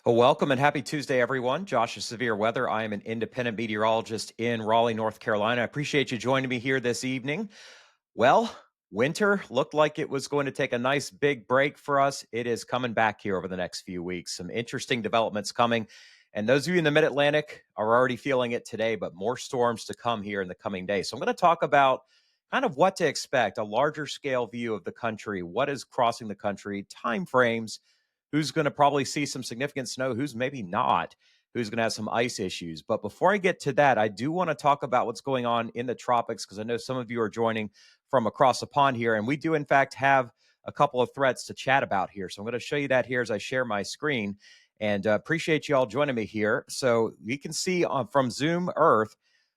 Well, welcome and happy Tuesday, everyone. Josh is Severe Weather. I am an independent meteorologist in Raleigh, North Carolina. I appreciate you joining me here this evening. Well, winter looked like it was going to take a nice big break for us. It is coming back here over the next few weeks. Some interesting developments coming. And those of you in the mid Atlantic are already feeling it today, but more storms to come here in the coming days. So I'm going to talk about kind of what to expect, a larger scale view of the country, what is crossing the country, time frames, who's going to probably see some significant snow, who's maybe not, who's going to have some ice issues. But before I get to that, I do want to talk about what's going on in the tropics because I know some of you are joining from across the pond here. And we do, in fact, have a couple of threats to chat about here. So I'm going to show you that here as I share my screen. And appreciate you all joining me here. So you can see from Zoom Earth,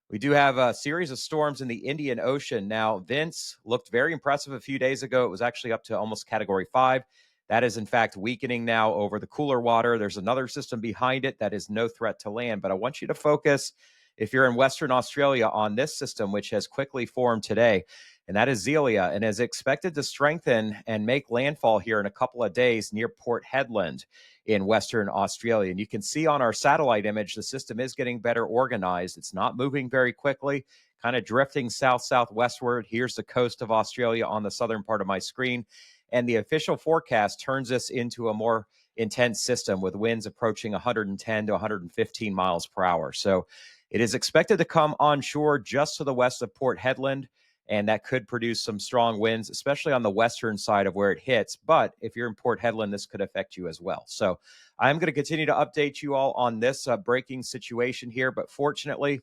we do have a series of storms in the Indian Ocean. Now, Vince looked very impressive a few days ago. It was actually up to almost Category 5. That is, in fact, weakening now over the cooler water. There's another system behind it that is no threat to land. But I want you to focus, if you're in Western Australia, on this system, which has quickly formed today, and that is Zelia, and is expected to strengthen and make landfall here in a couple of days near Port Hedland in Western Australia. And you can see on our satellite image, the system is getting better organized. It's not moving very quickly, kind of drifting south-southwestward. Here's the coast of Australia on the southern part of my screen. And the official forecast turns this into a more intense system with winds approaching 110 to 115 miles per hour. So it is expected to come onshore just to the west of Port Hedland, and that could produce some strong winds, especially on the western side of where it hits. But if you're in Port Hedland, this could affect you as well. So I'm going to continue to update you all on this breaking situation here. But fortunately,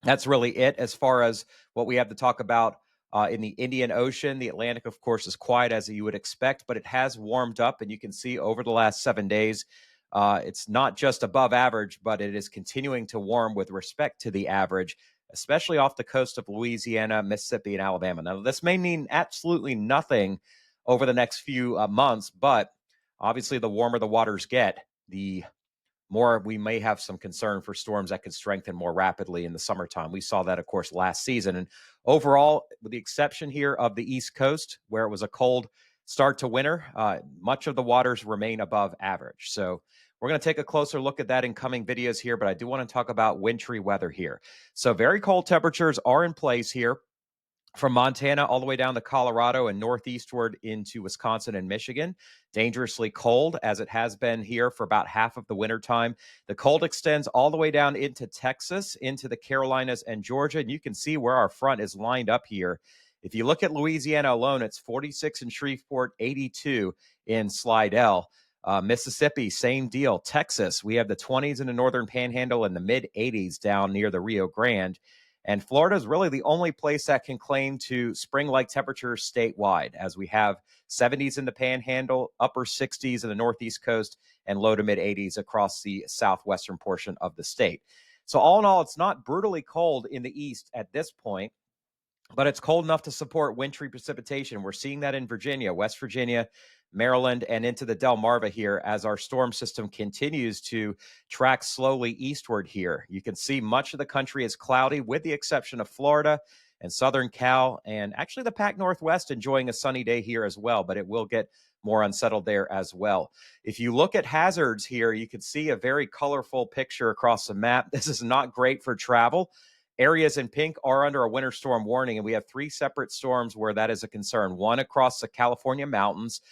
that's really it as far as what we have to talk about in the Indian Ocean. The Atlantic, of course, is quiet as you would expect, but it has warmed up. And you can see over the last 7 days, it's not just above average, but it is continuing to warm with respect to the average, especially off the coast of Louisiana, Mississippi, and Alabama. Now, this may mean absolutely nothing over the next few months, but obviously the warmer the waters get, the more we may have some concern for storms that could strengthen more rapidly in the summertime. We saw that, of course, last season. And overall, with the exception here of the East Coast, where it was a cold start to winter, much of the waters remain above average. So we're going to take a closer look at that in coming videos here, but I do want to talk about wintry weather here. So very cold temperatures are in place here from Montana all the way down to Colorado and northeastward into Wisconsin and Michigan. Dangerously cold, as it has been here for about half of the wintertime. The cold extends all the way down into Texas, into the Carolinas and Georgia. And you can see where our front is lined up here. If you look at Louisiana alone, it's 46 in Shreveport, 82 in Slidell. Mississippi, same deal. Texas, we have the 20s in the northern panhandle and the mid 80s down near the Rio Grande. And Florida is really the only place that can claim to spring-like temperatures statewide, as we have 70s in the panhandle, upper 60s in the northeast coast, and low to mid 80s across the southwestern portion of the state. So all in all, it's not brutally cold in the east at this point, but it's cold enough to support wintry precipitation. We're seeing that in Virginia, West Virginia, Maryland, and into the Delmarva here as our storm system continues to track slowly eastward here. You can see much of the country is cloudy with the exception of Florida and Southern Cal, and actually the Pac Northwest enjoying a sunny day here as well, but it will get more unsettled there as well. If you look at hazards here, you can see a very colorful picture across the map. This is not great for travel. Areas in pink are under a winter storm warning, and we have 3 separate storms where that is a concern. One across the California mountains,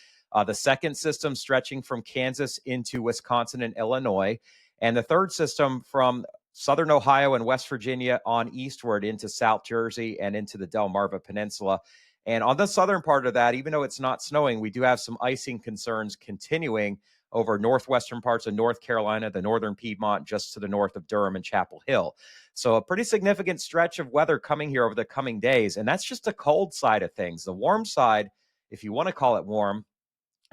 the second system stretching from Kansas into Wisconsin and Illinois, and the third system from southern Ohio and West Virginia on eastward into South Jersey and into the Delmarva Peninsula. And on the southern part of that, even though it's not snowing, we do have some icing concerns continuing over northwestern parts of North Carolina, the northern Piedmont, just to the north of Durham and Chapel Hill. So a pretty significant stretch of weather coming here over the coming days. And that's just the cold side of things. The warm side, if you want to call it warm,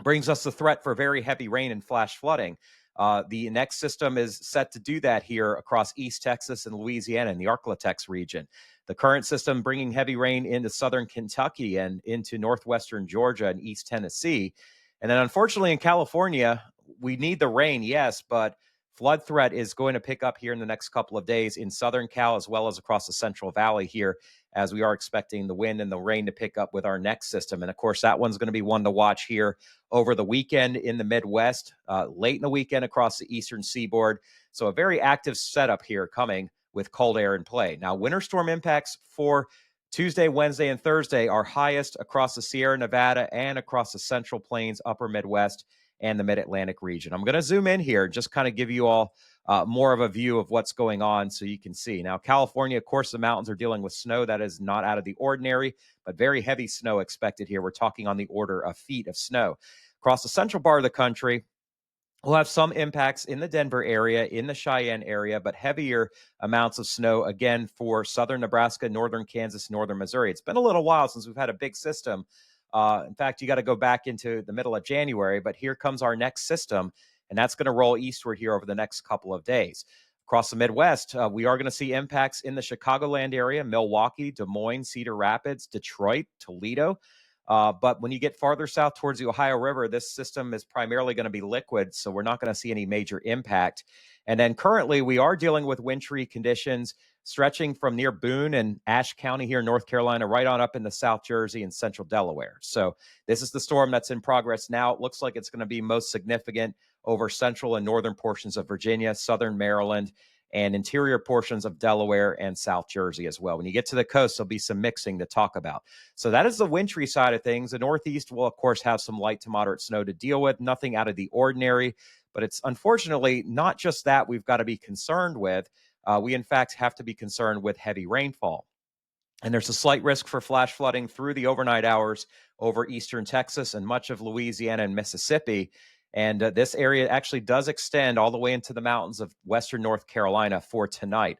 brings us the threat for very heavy rain and flash flooding. The next system is set to do that here across East Texas and Louisiana in the Arklatex region. The current system bringing heavy rain into southern Kentucky and into northwestern Georgia and East Tennessee. And then unfortunately in California, we need the rain, yes, but flood threat is going to pick up here in the next couple of days in southern Cal as well as across the Central Valley here as we are expecting the wind and the rain to pick up with our next system. And of course, that one's going to be one to watch here over the weekend in the Midwest, late in the weekend across the eastern seaboard. So a very active setup here coming with cold air in play. Now, winter storm impacts for Tuesday, Wednesday, and Thursday are highest across the Sierra Nevada and across the Central Plains, Upper Midwest, and the Mid-Atlantic region. I'm going to zoom in here and just kind of give you all more of a view of what's going on so you can see. Now, California, of course, the mountains are dealing with snow that is not out of the ordinary, but very heavy snow expected here. We're talking on the order of feet of snow. Across the central part of the country, we'll have some impacts in the Denver area, in the Cheyenne area, but heavier amounts of snow again for southern Nebraska, northern Kansas, northern Missouri. It's been a little while since we've had a big system. In fact, you got to go back into the middle of January, but here comes our next system, and that's going to roll eastward here over the next couple of days. Across the Midwest, we are going to see impacts in the Chicagoland area, Milwaukee, Des Moines, Cedar Rapids, Detroit, Toledo. But when you get farther south towards the Ohio River, this system is primarily going to be liquid, so we're not going to see any major impact. And then currently, we are dealing with wintry conditions stretching from near Boone and Ashe County here in North Carolina, right on up into South Jersey and central Delaware. So this is the storm that's in progress now. It looks like it's going to be most significant over central and northern portions of Virginia, southern Maryland, and interior portions of Delaware and South Jersey as well. When you get to the coast, there'll be some mixing to talk about. So that is the wintry side of things. The Northeast will, of course, have some light to moderate snow to deal with, nothing out of the ordinary. But it's unfortunately not just that we've got to be concerned with. We, in fact, have to be concerned with heavy rainfall. And there's a slight risk for flash flooding through the overnight hours over eastern Texas and much of Louisiana and Mississippi. And this area actually does extend all the way into the mountains of western North Carolina for tonight.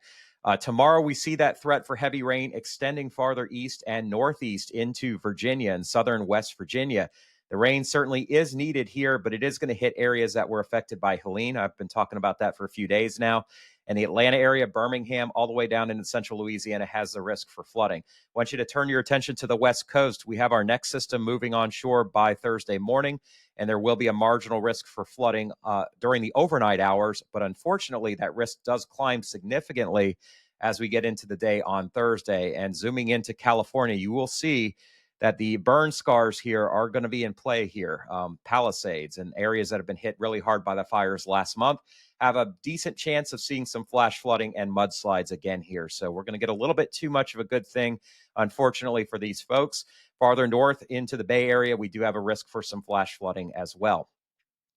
Tomorrow, we see that threat for heavy rain extending farther east and northeast into Virginia and southern West Virginia. The rain certainly is needed here, but it is going to hit areas that were affected by Helene. I've been talking about that for a few days now. And the Atlanta area, Birmingham, all the way down into central Louisiana has the risk for flooding. I want you to turn your attention to the West Coast. We have our next system moving onshore by Thursday morning, and there will be a marginal risk for flooding during the overnight hours. But unfortunately, that risk does climb significantly as we get into the day on Thursday. And zooming into California, you will see that the burn scars here are going to be in play here. Palisades and areas that have been hit really hard by the fires last month have a decent chance of seeing some flash flooding and mudslides again here. So we're going to get a little bit too much of a good thing, unfortunately, for these folks. Farther north into the Bay Area, we do have a risk for some flash flooding as well.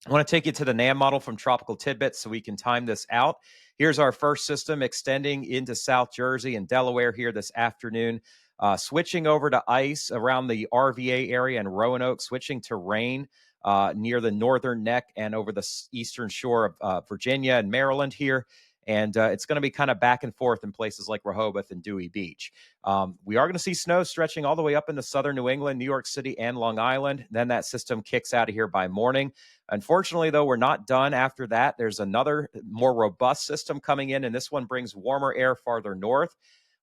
I want to take you to the NAM model from Tropical Tidbits so we can time this out. Here's our first system extending into South Jersey and Delaware here this afternoon. Switching over to ice around the RVA area and Roanoke, switching to rain near the northern neck and over the eastern shore of Virginia and Maryland here. And it's going to be kind of back and forth in places like Rehoboth and Dewey Beach. We are going to see snow stretching all the way up into southern New England, New York City, and Long Island. Then that system kicks out of here by morning. Unfortunately, though, we're not done after that. There's another more robust system coming in, and this one brings warmer air farther north,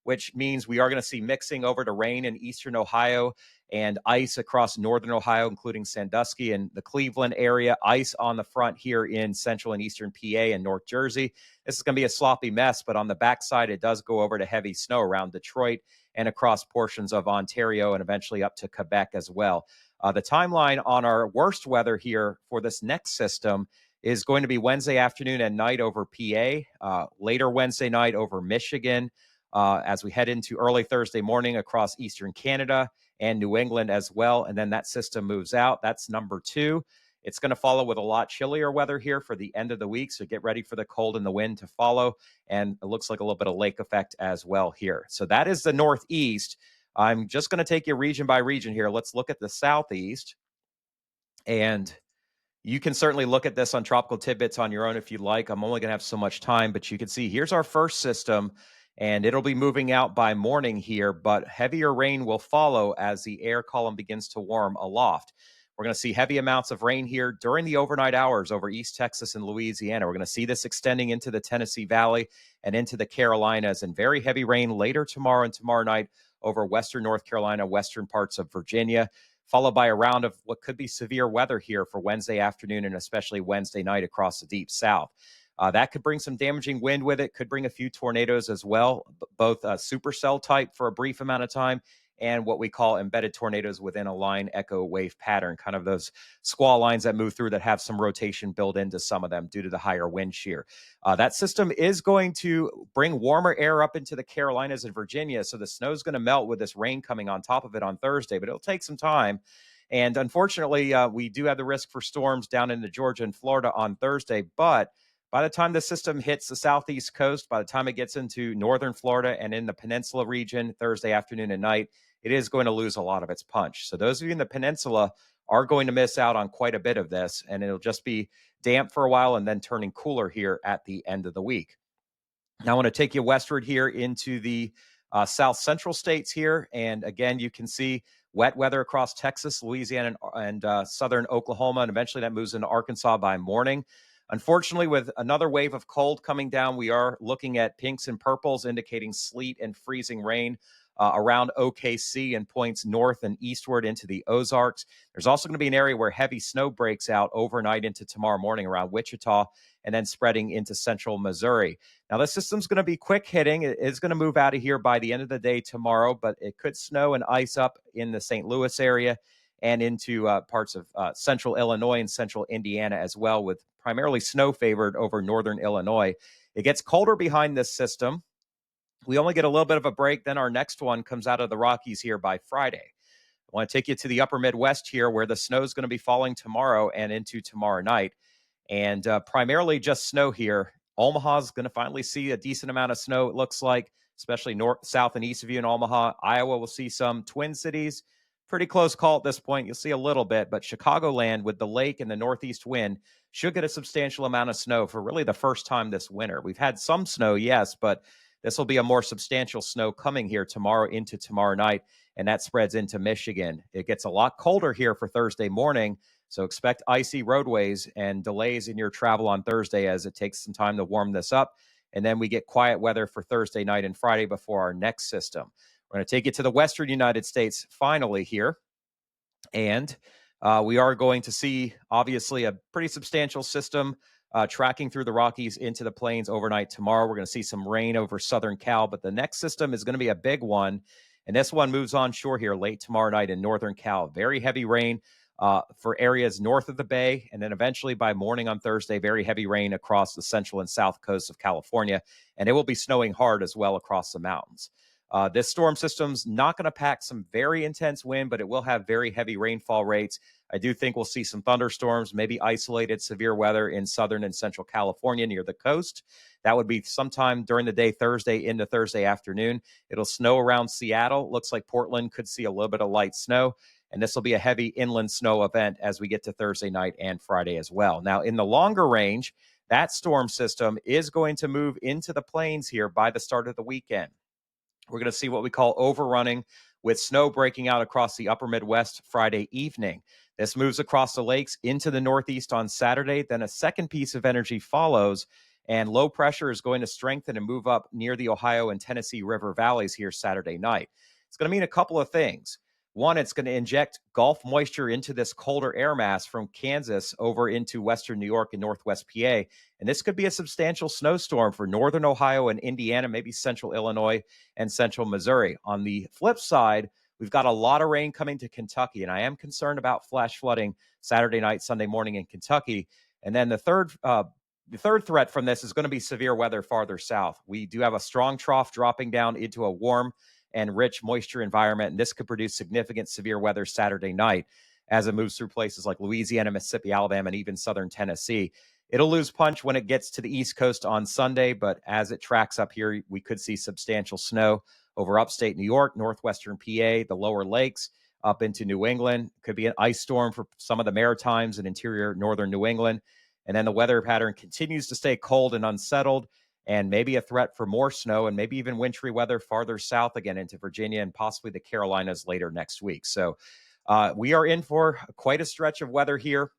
which means we are going to see mixing over to rain in eastern Ohio and ice across northern Ohio, including Sandusky and the Cleveland area, ice on the front here in central and eastern PA and North Jersey. This is going to be a sloppy mess, but on the backside, it does go over to heavy snow around Detroit and across portions of Ontario and eventually up to Quebec as well. The timeline on our worst weather here for this next system is going to be Wednesday afternoon and night over PA, later Wednesday night over Michigan, as we head into early Thursday morning across eastern Canada and New England as well. And then that system moves out. That's number 2. It's going to follow with a lot chillier weather here for the end of the week. So get ready for the cold and the wind to follow. And it looks like a little bit of lake effect as well here. So that is the Northeast. I'm just going to take you region by region here. Let's look at the Southeast. And you can certainly look at this on Tropical Tidbits on your own if you like. I'm only going to have so much time, but you can see here's our first system, and it'll be moving out by morning here, but heavier rain will follow as the air column begins to warm aloft. We're going to see heavy amounts of rain here during the overnight hours over East Texas and Louisiana. We're going to see this extending into the Tennessee Valley and into the Carolinas, and very heavy rain later tomorrow and tomorrow night over western North Carolina, western parts of Virginia, followed by a round of what could be severe weather here for Wednesday afternoon and especially Wednesday night across the deep south. That could bring some damaging wind with it, could bring a few tornadoes as well, both supercell type for a brief amount of time and what we call embedded tornadoes within a line echo wave pattern, kind of those squall lines that move through that have some rotation built into some of them due to the higher wind shear. That system is going to bring warmer air up into the Carolinas and Virginia, so the snow is going to melt with this rain coming on top of it on Thursday, but it'll take some time. And unfortunately, we do have the risk for storms down into Georgia and Florida on Thursday, but by the time the system hits the southeast coast, by the time it gets into northern Florida and in the peninsula region Thursday afternoon and night, it is going to lose a lot of its punch. So those of you in the peninsula are going to miss out on quite a bit of this, and it'll just be damp for a while and then turning cooler here at the end of the week. Now I want to take you westward here into the south central states here. And again, you can see wet weather across Texas, Louisiana, and southern Oklahoma. And eventually that moves into Arkansas by morning. Unfortunately, with another wave of cold coming down, we are looking at pinks and purples indicating sleet and freezing rain around OKC and points north and eastward into the Ozarks. There's also going to be an area where heavy snow breaks out overnight into tomorrow morning around Wichita and then spreading into central Missouri. Now, this system's going to be quick hitting. It is going to move out of here by the end of the day tomorrow, but it could snow and ice up in the St. Louis area and into parts of central Illinois and central Indiana as well, with primarily snow favored over northern Illinois. It gets colder behind this system. We only get a little bit of a break. Then our next one comes out of the Rockies here by Friday. I want to take you to the upper Midwest here where the snow is going to be falling tomorrow and into tomorrow night. And primarily just snow here. Omaha is going to finally see a decent amount of snow, it looks like, especially north, south, and east of you in Omaha. Iowa will see some. Twin Cities, pretty close call at this point. You'll see a little bit, but Chicagoland with the lake and the northeast wind should get a substantial amount of snow for really the first time this winter. We've had some snow, yes, but this will be a more substantial snow coming here tomorrow into tomorrow night, and that spreads into Michigan. It gets a lot colder here for Thursday morning, so expect icy roadways and delays in your travel on Thursday as it takes some time to warm this up. And then we get quiet weather for Thursday night and Friday before our next system. We're going to take you to the western United States finally here. And we are going to see, obviously, a pretty substantial system tracking through the Rockies into the plains overnight tomorrow. We're going to see some rain over southern Cal, but the next system is going to be a big one. And this one moves on shore here late tomorrow night in northern Cal. Very heavy rain for areas north of the Bay. And then eventually by morning on Thursday, very heavy rain across the central and south coast of California. And it will be snowing hard as well across the mountains. This storm system's not going to pack some very intense wind, but it will have very heavy rainfall rates. I do think we'll see some thunderstorms, maybe isolated severe weather in southern and central California near the coast. That would be sometime during the day, Thursday into Thursday afternoon. It'll snow around Seattle. Looks like Portland could see a little bit of light snow. And this will be a heavy inland snow event as we get to Thursday night and Friday as well. Now, in the longer range, that storm system is going to move into the plains here by the start of the weekend. We're going to see what we call overrunning with snow breaking out across the upper Midwest Friday evening. This moves across the lakes into the Northeast on Saturday. Then a second piece of energy follows, and low pressure is going to strengthen and move up near the Ohio and Tennessee River valleys here Saturday night. It's going to mean a couple of things. One, it's going to inject Gulf moisture into this colder air mass from Kansas over into western New York and northwest PA. And this could be a substantial snowstorm for northern Ohio and Indiana, maybe central Illinois and central Missouri. On the flip side, we've got a lot of rain coming to Kentucky, and I am concerned about flash flooding Saturday night, Sunday morning in Kentucky. And then the third threat from this is going to be severe weather farther south. We do have a strong trough dropping down into a warm and rich moisture environment, and this could produce significant severe weather Saturday night as it moves through places like Louisiana, Mississippi, Alabama, and even southern Tennessee. It'll lose punch when it gets to the East Coast on Sunday, but as it tracks up here, we could see substantial snow over upstate New York, northwestern PA, the lower lakes, up into New England. Could be an ice storm for some of the Maritimes and interior northern New England. And then the weather pattern continues to stay cold and unsettled, and maybe a threat for more snow and maybe even wintry weather farther south again into Virginia and possibly the Carolinas later next week. So we are in for quite a stretch of weather here.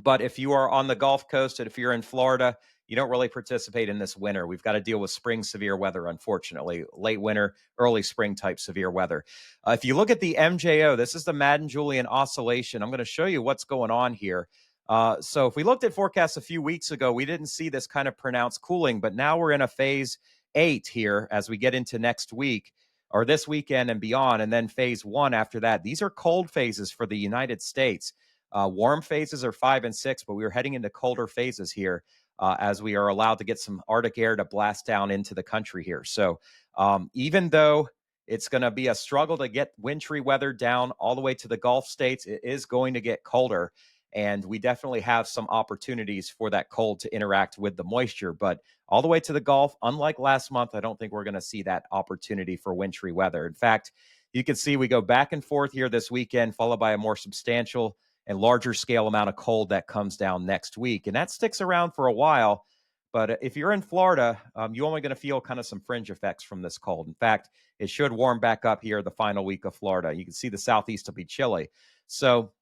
But if you are on the Gulf Coast and if you're in Florida, you don't really participate in this winter. We've got to deal with spring severe weather, unfortunately, late winter, early spring type severe weather. If you look at the MJO, this is the Madden-Julian oscillation. I'm going to show you what's going on here. So if we looked at forecasts a few weeks ago, we didn't see this kind of pronounced cooling, but now we're in a phase 8 here as we get into next week or this weekend and beyond, and then phase 1 after that. These are cold phases for the United States. Warm phases are 5 and 6, but we are heading into colder phases here as we are allowed to get some Arctic air to blast down into the country here. So even though it's going to be a struggle to get wintry weather down all the way to the Gulf states, it is going to get colder. And we definitely have some opportunities for that cold to interact with the moisture. But all the way to the Gulf, unlike last month, I don't think we're going to see that opportunity for wintry weather. In fact, you can see we go back and forth here this weekend, followed by a more substantial and larger scale amount of cold that comes down next week. And that sticks around for a while. But if you're in Florida, you're only going to feel kind of some fringe effects from this cold. In fact, it should warm back up here the final week of Florida. You can see the southeast will be chilly. So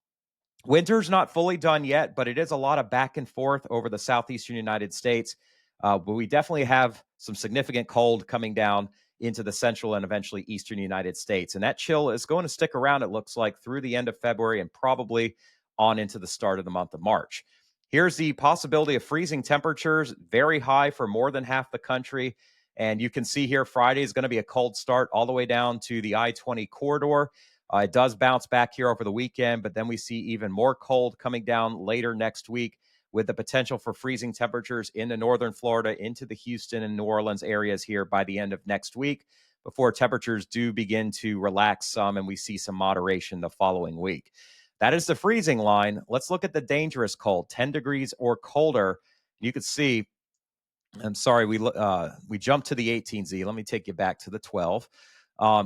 winter's not fully done yet, but it is a lot of back and forth over the southeastern United States. But we definitely have some significant cold coming down into the central and eventually eastern United States. And that chill is going to stick around, it looks like, through the end of February and probably on into the start of the month of March. Here's the possibility of freezing temperatures, very high for more than half the country. And you can see here Friday is going to be a cold start all the way down to the I-20 corridor. It does bounce back here over the weekend, but then we see even more cold coming down later next week with the potential for freezing temperatures into northern Florida, into the Houston and New Orleans areas here by the end of next week before temperatures do begin to relax some and we see some moderation the following week. That is the freezing line. Let's look at the dangerous cold, 10 degrees or colder. You can see, I'm sorry, we jumped to the 18Z. Let me take you back to the 12.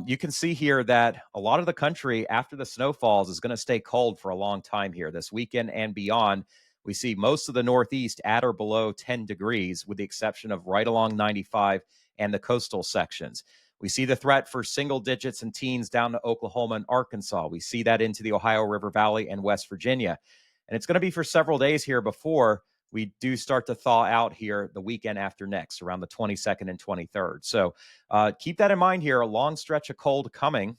You can see here that a lot of the country after the snow falls is going to stay cold for a long time here this weekend and beyond. We see most of the Northeast at or below 10 degrees, with the exception of right along 95 and the coastal sections. We see the threat for single digits and teens down to Oklahoma and Arkansas. We see that into the Ohio River Valley and West Virginia. And it's going to be for several days here before we do start to thaw out here the weekend after next, around the 22nd and 23rd. So keep that in mind here, a long stretch of cold coming.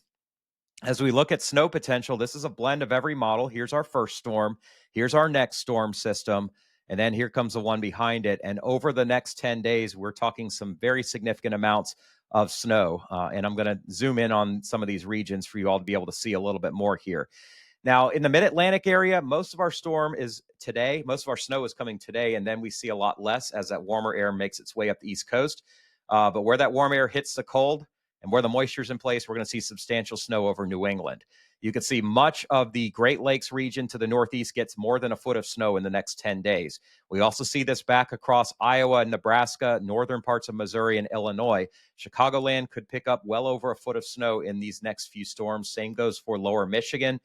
As we look at snow potential, this is a blend of every model. Here's our first storm. Here's our next storm system. And then here comes the one behind it. And over the next 10 days, we're talking some very significant amounts of snow. And I'm going to zoom in on some of these regions for you all to be able to see a little bit more here. Now, in the mid-Atlantic area, most of our storm is today. Most of our snow is coming today, and then we see a lot less as that warmer air makes its way up the East Coast. But where that warm air hits the cold and where the moisture is in place, we're going to see substantial snow over New England. You can see much of the Great Lakes region to the northeast gets more than a foot of snow in the next 10 days. We also see this back across Iowa and Nebraska, northern parts of Missouri and Illinois. Chicagoland could pick up well over a foot of snow in these next few storms. Same goes for lower Michigan.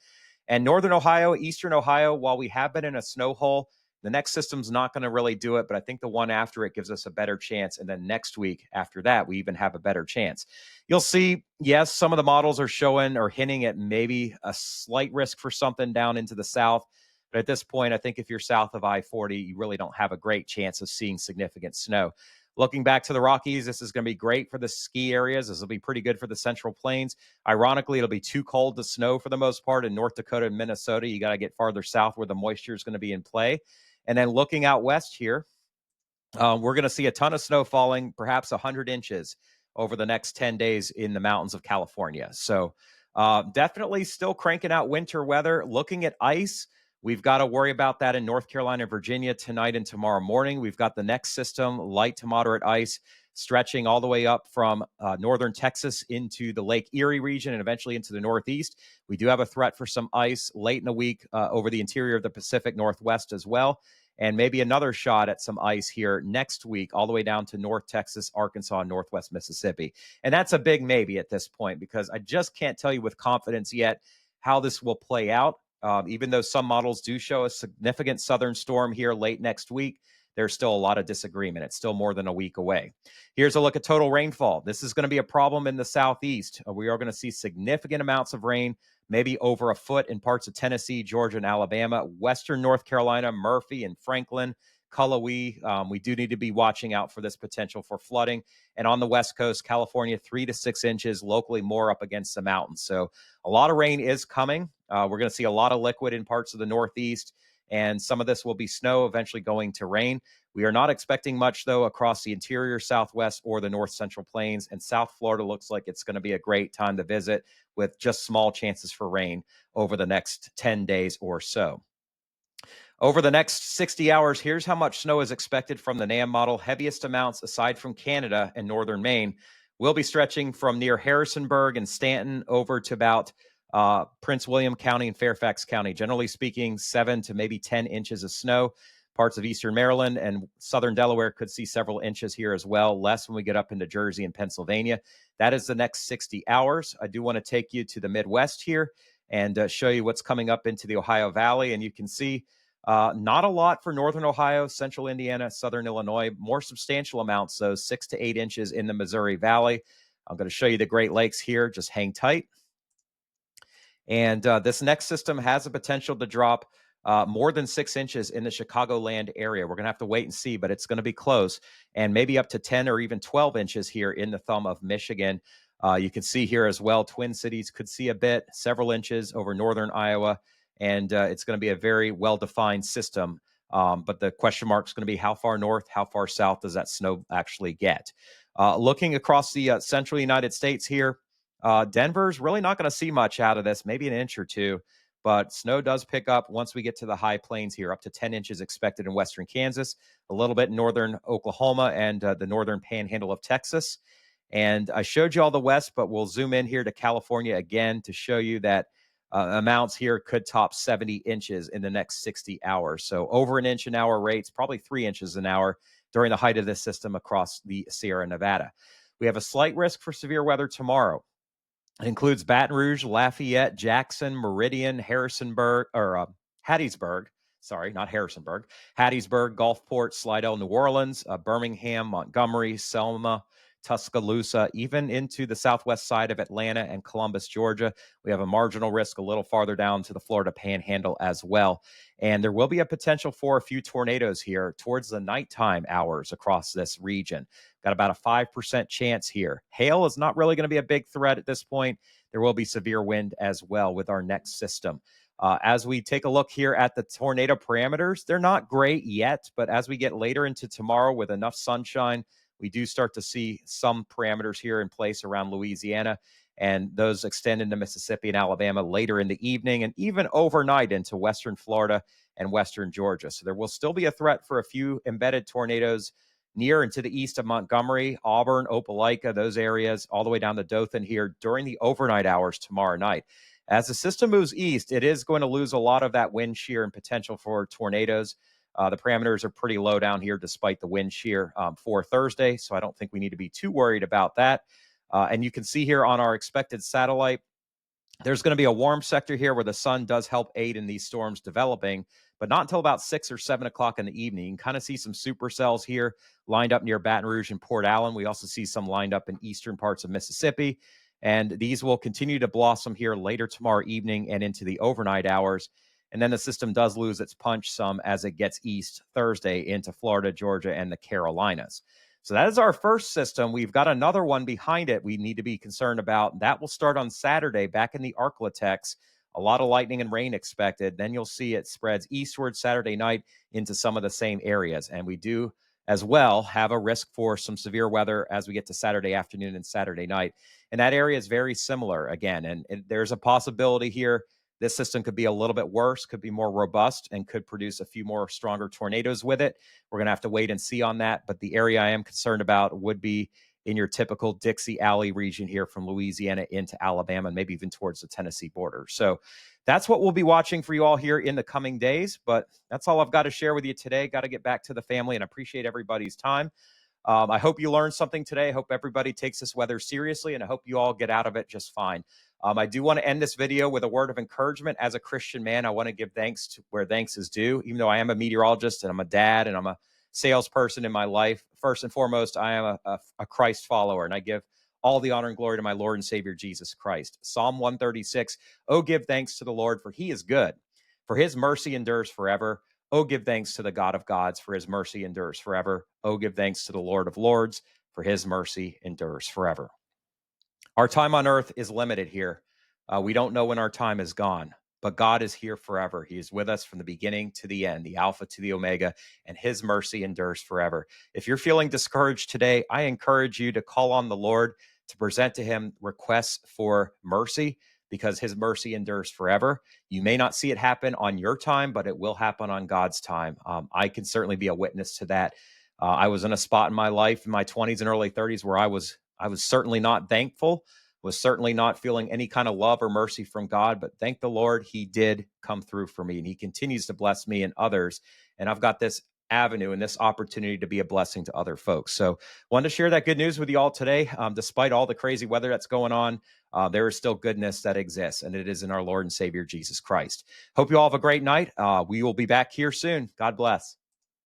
And northern Ohio, eastern Ohio, while we have been in a snow hole, the next system's not going to really do it, but I think the one after it gives us a better chance. And then next week after that, we even have a better chance. You'll see, yes, some of the models are showing or hinting at maybe a slight risk for something down into the south. But at this point, I think if you're south of I-40, you really don't have a great chance of seeing significant snow. Looking back to the Rockies, this is going to be great for the ski areas. This will be pretty good for the Central Plains. Ironically, it'll be too cold to snow for the most part in North Dakota and Minnesota. You got to get farther south where the moisture is going to be in play. And then looking out west here, we're going to see a ton of snow falling, perhaps 100 inches over the next 10 days in the mountains of California. So definitely still cranking out winter weather. Looking at ice, we've got to worry about that in North Carolina and Virginia tonight and tomorrow morning. We've got the next system, light to moderate ice, stretching all the way up from northern Texas into the Lake Erie region and eventually into the Northeast. We do have a threat for some ice late in the week over the interior of the Pacific Northwest as well. And maybe another shot at some ice here next week, all the way down to North Texas, Arkansas, and Northwest Mississippi. And that's a big maybe at this point, because I just can't tell you with confidence yet how this will play out. Even though some models do show a significant southern storm here late next week, there's still a lot of disagreement. It's still more than a week away. Here's a look at total rainfall. This is going to be a problem in the southeast. We are going to see significant amounts of rain, maybe over a foot in parts of Tennessee, Georgia, and Alabama, western North Carolina, Murphy and Franklin, Cullowhee. We do need to be watching out for this potential for flooding. And on the West Coast, California, 3 to 6 inches, locally more up against the mountains. So a lot of rain is coming. We're going to see a lot of liquid in parts of the Northeast. and some of this will be snow, eventually going to rain. We are not expecting much, though, across the interior Southwest or the North Central Plains. And South Florida looks like it's going to be a great time to visit, with just small chances for rain over the next 10 days or so. Over the next 60 hours, here's how much snow is expected from the NAM model. Heaviest amounts, aside from Canada and northern Maine, will be stretching from near Harrisonburg and Stanton over to about Prince William County and Fairfax County. Generally speaking, 7 to maybe 10 inches of snow. Parts of eastern Maryland and southern Delaware could see several inches here as well, less when we get up into Jersey and Pennsylvania. That is the next 60 hours. I do want to take you to the Midwest here and show you what's coming up into the Ohio Valley. And you can see not a lot for northern Ohio, central Indiana, southern Illinois. More substantial amounts, though, 6 to 8 inches in the Missouri Valley. I'm going to show you the Great Lakes here. Just hang tight. And this next system has a potential to drop more than 6 inches in the Chicagoland area. We're going to have to wait and see, but it's going to be close, and maybe up to 10 or even 12 inches here in the thumb of Michigan. You can see here as well, Twin Cities could see a bit, several inches over northern Iowa, and it's going to be a very well-defined system. But the question mark is going to be how far north, how far south does that snow actually get? Looking across the central United States here, Denver's really not going to see much out of this, maybe an inch or two, but snow does pick up once we get to the high plains here, up to 10 inches expected in western Kansas, a little bit in northern Oklahoma and the northern panhandle of Texas. And I showed you all the west, but we'll zoom in here to California again to show you that amounts here could top 70 inches in the next 60 hours. So over an inch an hour rates, probably 3 inches an hour during the height of this system across the Sierra Nevada. We have a slight risk for severe weather tomorrow. It includes Baton Rouge, Lafayette, Jackson, Meridian, Harrisonburg, or Hattiesburg. Sorry, not Harrisonburg. Hattiesburg, Gulfport, Slidell, New Orleans, Birmingham, Montgomery, Selma, Tuscaloosa, even into the southwest side of Atlanta and Columbus, Georgia. We have a marginal risk a little farther down to the Florida Panhandle as well. And there will be a potential for a few tornadoes here towards the nighttime hours across this region. Got about a 5% chance here. Hail is not really going to be a big threat at this point. There will be severe wind as well with our next system. As we take a look here at the tornado parameters, they're not great yet, but as we get later into tomorrow with enough sunshine, we do start to see some parameters here in place around Louisiana, and those extend into Mississippi and Alabama later in the evening and even overnight into western Florida and western Georgia. So there will still be a threat for a few embedded tornadoes near and to the east of Montgomery, Auburn, Opelika, those areas, all the way down to Dothan here during the overnight hours tomorrow night. As the system moves east, it is going to lose a lot of that wind shear and potential for tornadoes. The parameters are pretty low down here despite the wind shear for Thursday, so I don't think we need to be too worried about that. And you can see here on our expected satellite, there's going to be a warm sector here where the sun does help aid in these storms developing, but not until about 6 or 7 o'clock in the evening. You can kind of see some supercells here lined up near Baton Rouge and Port Allen. We also see some lined up in eastern parts of Mississippi. And these will continue to blossom here later tomorrow evening and into the overnight hours. And then the system does lose its punch some as it gets east Thursday into Florida, Georgia, and the Carolinas. So that is our first system. We've got another one behind it we need to be concerned about. That will start on Saturday back in the Arklatex. A lot of lightning and rain expected. Then you'll see it spreads eastward Saturday night into some of the same areas. And we do as well have a risk for some severe weather as we get to Saturday afternoon and Saturday night. And that area is very similar again. And there's a possibility here this system could be a little bit worse, could be more robust, and could produce a few more stronger tornadoes with it. We're going to have to wait and see on that. But the area I am concerned about would be in your typical Dixie Alley region here from Louisiana into Alabama and maybe even towards the Tennessee border. So that's what we'll be watching for you all here in the coming days. But that's all I've got to share with you today. Got to get back to the family and appreciate everybody's time. I hope you learned something today. I hope everybody takes this weather seriously, and I hope you all get out of it just fine. I do want to end this video with a word of encouragement. As a Christian man, I want to give thanks to where thanks is due. Even though I am a meteorologist and I'm a dad and I'm a salesperson in my life, first and foremost, I am a Christ follower, and I give all the honor and glory to my Lord and Savior, Jesus Christ. Psalm 136, oh, give thanks to the Lord, for he is good, for his mercy endures forever. Oh, give thanks to the God of gods, for his mercy endures forever. Oh, give thanks to the Lord of lords, for his mercy endures forever. Our time on earth is limited here. We don't know when our time is gone. but God is here forever. He is with us from the beginning to the end, the Alpha to the Omega, and his mercy endures forever. If you're feeling discouraged today, I encourage you to call on the Lord, to present to him requests for mercy, because his mercy endures forever. You may not see it happen on your time, but it will happen on God's time. I can certainly be a witness to that. I was in a spot in my life in my 20s and early 30s where I was certainly not thankful, was certainly not feeling any kind of love or mercy from God, but thank the Lord, he did come through for me, and he continues to bless me and others. And I've got this avenue and this opportunity to be a blessing to other folks. So wanted to share that good news with you all today. Despite all the crazy weather that's going on, there is still goodness that exists, and it is in our Lord and Savior, Jesus Christ. Hope you all have a great night. We will be back here soon. God bless.